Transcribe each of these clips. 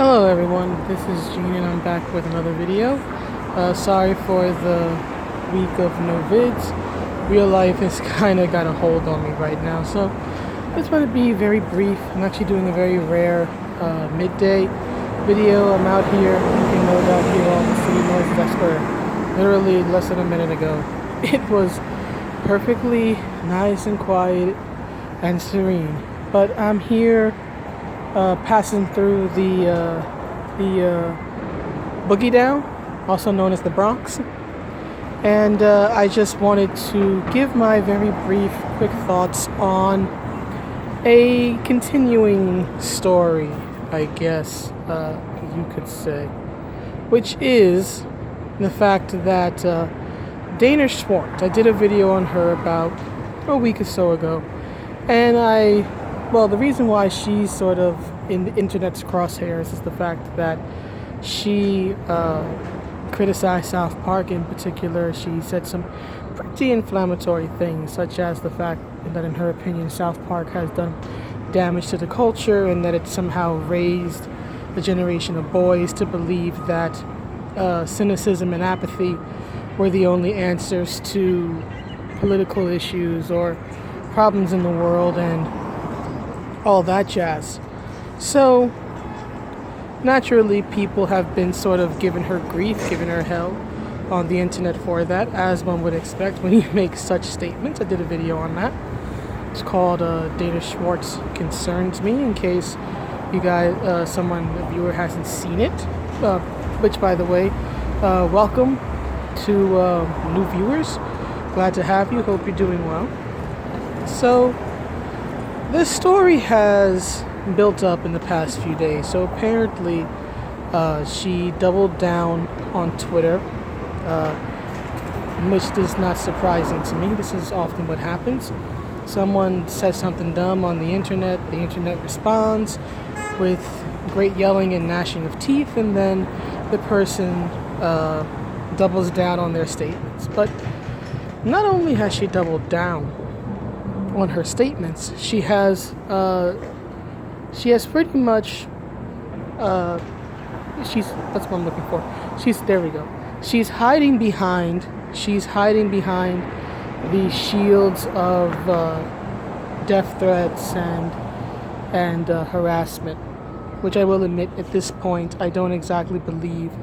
Hello everyone, this is Gene and I'm back with another video. Sorry for the week of no vids. Real life has kind of got a hold on me right now, so I just want to be very brief. I'm actually doing a very rare midday video. I'm out here, you can no doubt hear all the city noises. That's for literally less than a minute ago. It was perfectly nice and quiet and serene, but I'm here passing through the Boogie Down, also known as the Bronx, and I just wanted to give my very brief, quick thoughts on a continuing story, I guess you could say, which is the fact that Dana Schwartz, I did a video on her about a week or so ago, and the reason why she's sort of in the internet's crosshairs is the fact that she criticized South Park in particular. She said some pretty inflammatory things, such as the fact that, in her opinion, South Park has done damage to the culture and that it somehow raised a generation of boys to believe that cynicism and apathy were the only answers to political issues or problems in the world and all that jazz. So naturally, people have been sort of giving her grief, giving her hell on the internet for that, as one would expect when you make such statements. I did a video on that. It's called Dana Schwartz Concerns Me, in case you guys, a viewer hasn't seen it, which, by the way, welcome to new viewers. Glad to have you. Hope you're doing well. So this story has built up in the past few days. So apparently she doubled down on Twitter, which is not surprising to me. This is often what happens. Someone says something dumb on the internet responds with great yelling and gnashing of teeth, and then the person doubles down on their statements. But not only has she doubled down on her statements, she has pretty much that's what I'm looking for. There we go. She's hiding behind the shields of death threats and harassment, which I will admit at this point I don't exactly believe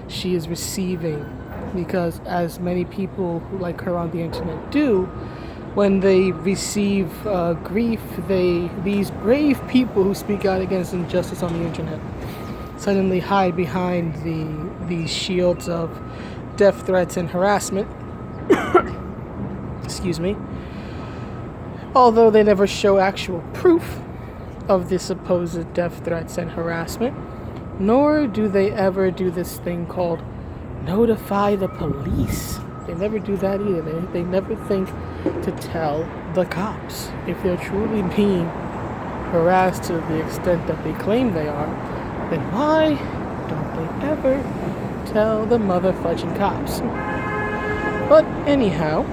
she is receiving, because as many people like her on the internet do, when they receive grief, these brave people who speak out against injustice on the internet suddenly hide behind these shields of death threats and harassment. Excuse me. Although they never show actual proof of the supposed death threats and harassment, nor do they ever do this thing called notify the police. They never do that either. They never think to tell the cops if they're truly being harassed to the extent that they claim they are. Then why don't they ever tell the motherfudging cops? But anyhow,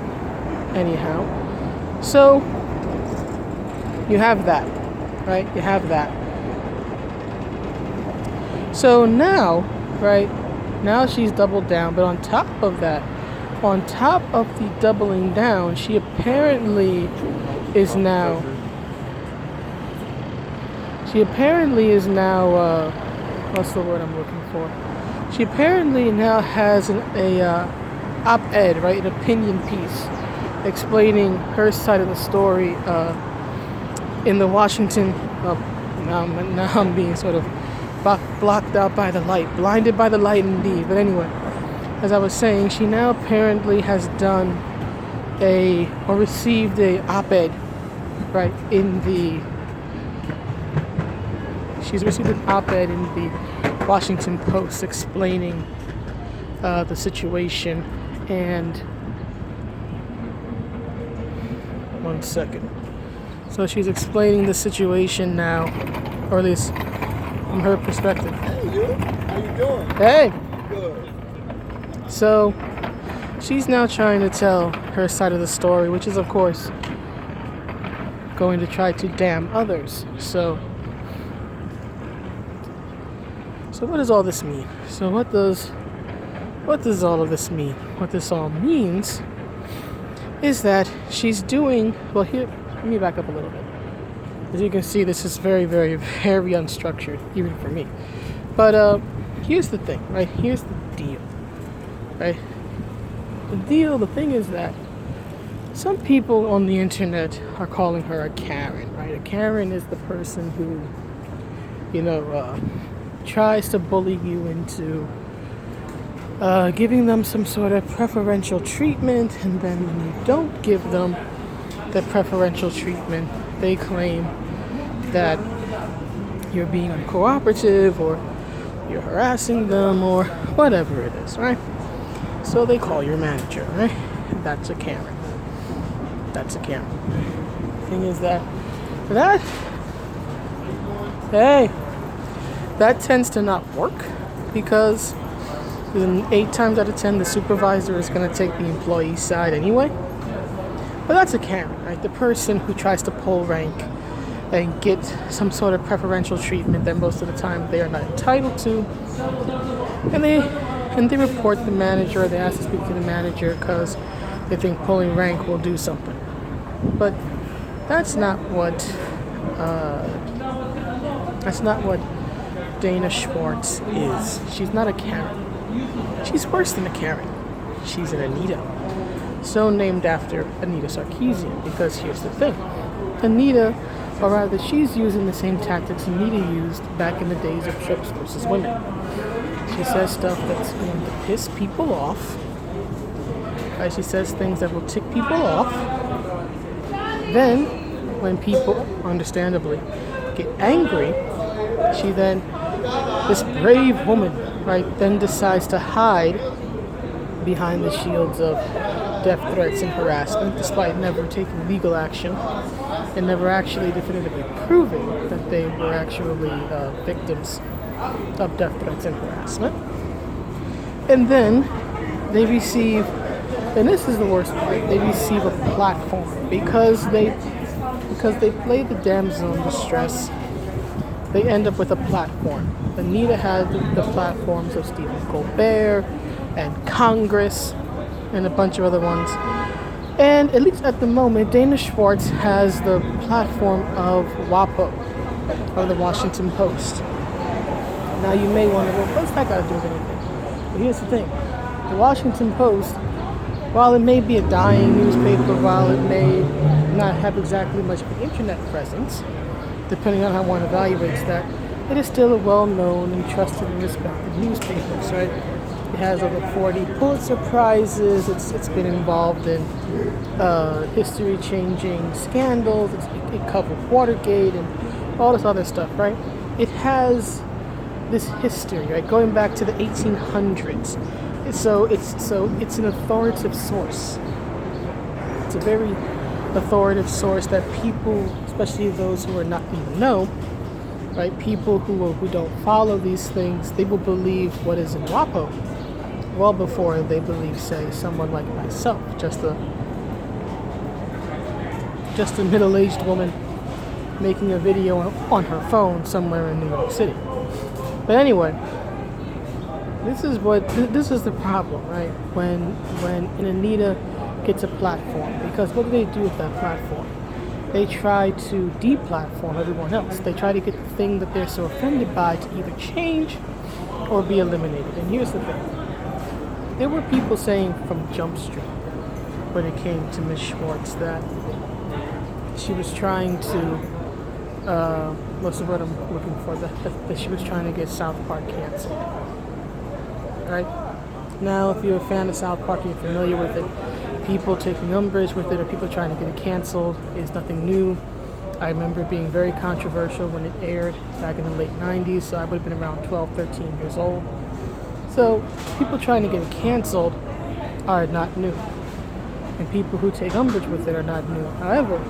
so you have that, right? You have that. So now, right? Now she's doubled down, but on top of that, on top of the doubling down, she apparently is now what's the word I'm looking for? She apparently now has an op-ed, right, an opinion piece explaining her side of the story in the Washington. Now I'm being sort of blocked out by the light, blinded by the light indeed. But anyway, as I was saying, she now apparently has received a op-ed, right, she's received an op-ed in the Washington Post explaining the situation. And one second. So she's explaining the situation now, or at least from her perspective. Hey, you. How you doing? Hey. Good. So she's now trying to tell her side of the story, which is, of course, going to try to damn others. So So what does all this mean? So what does all of this mean? What this all means is that she's doing, well, here, let me back up a little bit. As you can see, this is very, very, very unstructured, even for me. But here's the thing, right? Here's the deal, right? The thing is that some people on the internet are calling her a Karen, right? A Karen is the person who, tries to bully you into giving them some sort of preferential treatment, and then when you don't give them the preferential treatment, they claim that you're being uncooperative or you're harassing them or whatever it is, right? So they call your manager, right? That's a Karen. That's a Karen. The thing is that tends to not work because 8 times out of 10 the supervisor is going to take the employee's side anyway. But that's a Karen, right? The person who tries to pull rank and get some sort of preferential treatment that most of the time they are not entitled to. And they report the manager, or they ask to speak to the manager because they think pulling rank will do something. But that's not what Dana Schwartz is. She's not a Karen. She's worse than a Karen. She's an Anita. So named after Anita Sarkeesian, because here's the thing. Anita, or rather she's using the same tactics Anita used back in the days of Trips versus Women. She says stuff that's going to piss people off. Right? She says things that will tick people off. Then, when people, understandably, get angry, this brave woman, right, then decides to hide behind the shields of death threats and harassment, despite never taking legal action and never actually definitively proving that they were actually victims of death threats and harassment. And then they receive, and this is the worst part, they receive a platform because they play the damsel in distress. They end up with a platform. Anita had the platforms of Stephen Colbert and Congress and a bunch of other ones. And at least at the moment, Dana Schwartz has the platform of WAPO, of the Washington Post. Now you may wonder, well, what's that got to do with anything? But here's the thing. The Washington Post, while it may be a dying newspaper, while it may not have exactly much of an internet presence, depending on how one evaluates that, it is still a well-known and trusted and respected newspaper, right? It has over 40 Pulitzer Prizes. It's been involved in history-changing scandals. It covered Watergate and all this other stuff, right? It has this history, right, going back to the 1800s. So it's an authoritative source. It's a very authoritative source that people, especially those who are not in the know, right, people who don't follow these things, they will believe what is in WAPO well before they believe, say, someone like myself, just a middle-aged woman making a video on her phone somewhere in New York City. But anyway, this is the problem, right? When an Anita gets a platform, because what do they do with that platform? They try to deplatform everyone else. They try to get the thing that they're so offended by to either change or be eliminated. And here's the thing. There were people saying from Jump Street, when it came to Ms. Schwartz, that she was trying to, what's the word I'm looking for, that she was trying to get South Park canceled. Right? Now, if you're a fan of South Park and you're familiar with it, people taking umbrage with it or people trying to get it canceled is nothing new. I remember it being very controversial when it aired back in the late 90s, so I would have been around 12, 13 years old. So people trying to get it canceled are not new, and people who take umbrage with it are not new. However,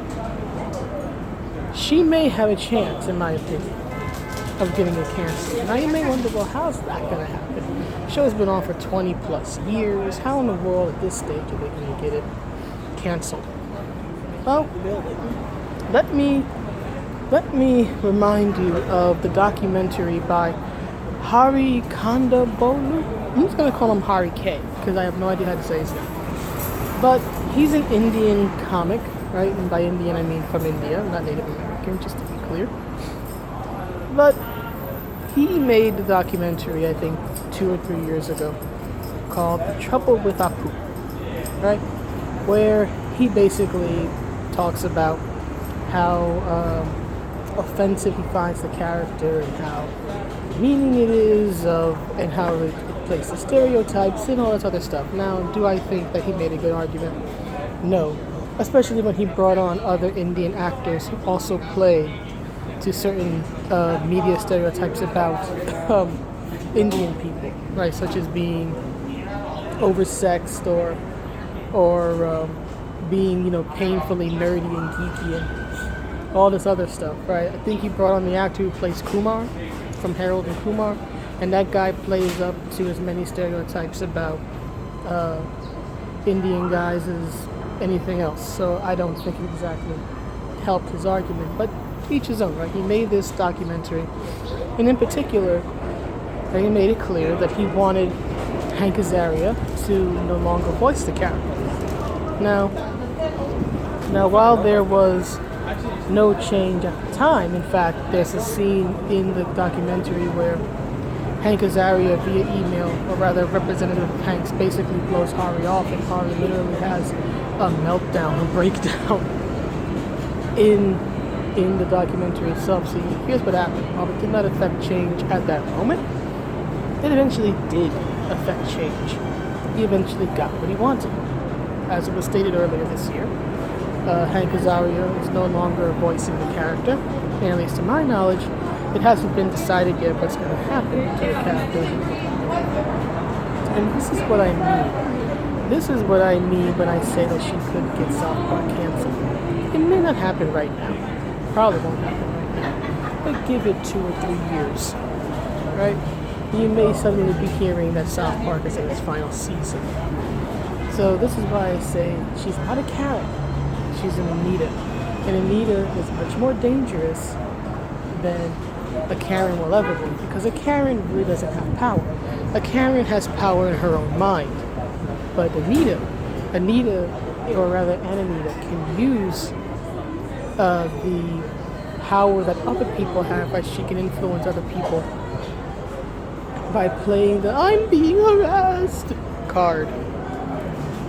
she may have a chance, in my opinion, of getting it canceled. Now you may wonder, well, how's that going to happen? The show's been on for 20 plus years. How in the world at this stage are they going to get it canceled? Well, let me remind you of the documentary by Hari Kondabolu. I'm just gonna call him Hari K because I have no idea how to say his name. But he's an Indian comic, right? And by Indian I mean from India, not Native American, just to be clear. But he made the documentary, I think, 2 or 3 years ago, called The Trouble with Apu, right? Where he basically talks about how offensive he finds the character and how meaning it is and how it plays the stereotypes and all this other stuff. Now, do I think that he made a good argument? No. Especially when he brought on other Indian actors who also play to certain media stereotypes about Indian people, right? Such as being oversexed or being, painfully nerdy and geeky and all this other stuff, right? I think he brought on the actor who plays Kumar from Harold and Kumar, and that guy plays up to as many stereotypes about Indian guys as anything else. So I don't think it exactly helped his argument, but each his own, right? He made this documentary, and in particular, he made it clear that he wanted Hank Azaria to no longer voice the character. Now, while there was no change at the time, in fact, there's a scene in the documentary where Hank Azaria via email, or rather Representative Hanks, basically blows Hari off, and Hari literally has a meltdown, a breakdown in the documentary itself. So here's what happened. While it did not affect change at that moment, it eventually did affect change. He eventually got what he wanted. As it was stated earlier this year, Hank Azaria is no longer voicing the character, and at least to my knowledge, it hasn't been decided yet what's going to happen to the character. And this is what I mean. This is what I mean when I say that she could get South Park canceled. It may not happen right now. Probably won't happen right now. But give it 2 or 3 years, right? You may suddenly be hearing that South Park is in its final season. So this is why I say she's not a Karen. She's an Anita. And Anita is much more dangerous than a Karen will ever be, because a Karen really doesn't have power. A Karen has power in her own mind. But Anita, or rather an Anita, can use the power that other people have, by she can influence other people by playing the "I'm being harassed" card.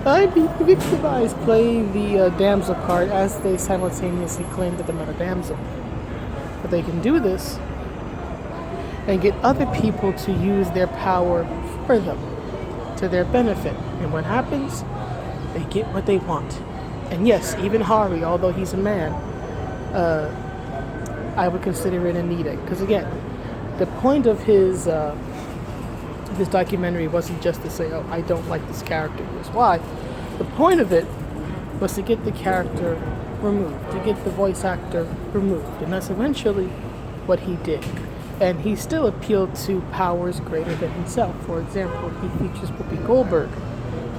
I'm being victimized, playing the Damsel card, as they simultaneously claim that they're not a damsel. But they can do this and get other people to use their power for them, to their benefit. And what happens? They get what they want. And yes, even Hari, although he's a man, I would consider it Anita. Because again, the point of his documentary wasn't just to say, oh, I don't like this character, here's why. The point of it was to get the character removed, to get the voice actor removed. And that's eventually what he did. And he still appealed to powers greater than himself. For example, he features Whoopi Goldberg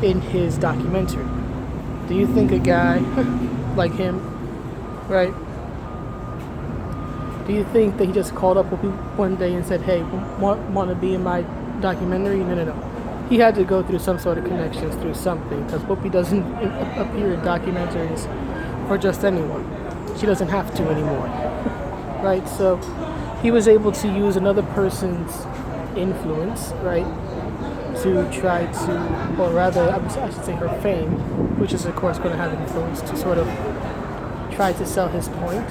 in his documentary. Do you think a guy like him, right? Do you think that he just called up Whoopi one day and said, hey, want to be in my documentary? No. He had to go through some sort of connections through something, because Whoopi doesn't appear in documentaries for just anyone. She doesn't have to anymore, right? So he was able to use another person's influence, right, to try to, or rather, I should say her fame, which is of course going to have influence, to sort of try to sell his point.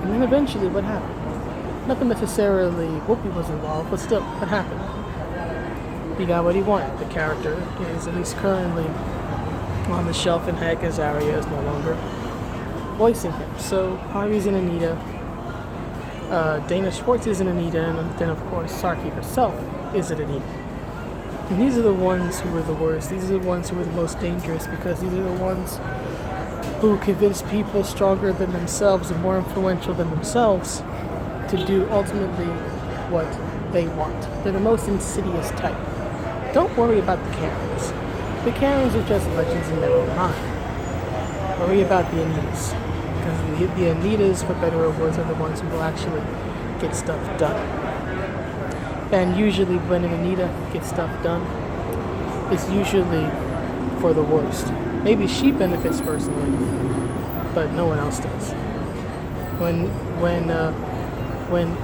And then eventually what happened? Nothing necessarily Whoopi was involved, but still, what happened? He got what he wanted. The character is at least currently on the shelf, and Hank Azaria is no longer voicing him. So Hari's an Anita, Dana Schwartz is an Anita, and then of course Sarky herself is an Anita. And these are the ones who were the worst. These are the ones who were the most dangerous, because these are the ones who convince people stronger than themselves and more influential than themselves to do ultimately what they want. They're the most insidious type. Don't worry about the Karens. The Karens are just legends in their own mind. Worry about the Anitas. Because the Anitas, for better or worse, are the ones who will actually get stuff done. And usually when an Anita gets stuff done, it's usually for the worst. Maybe she benefits personally, but no one else does. When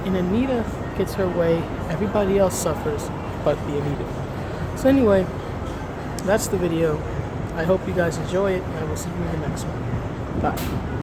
an Anita gets her way, everybody else suffers but the Anita. So anyway, that's the video. I hope you guys enjoy it, and I will see you in the next one. Bye.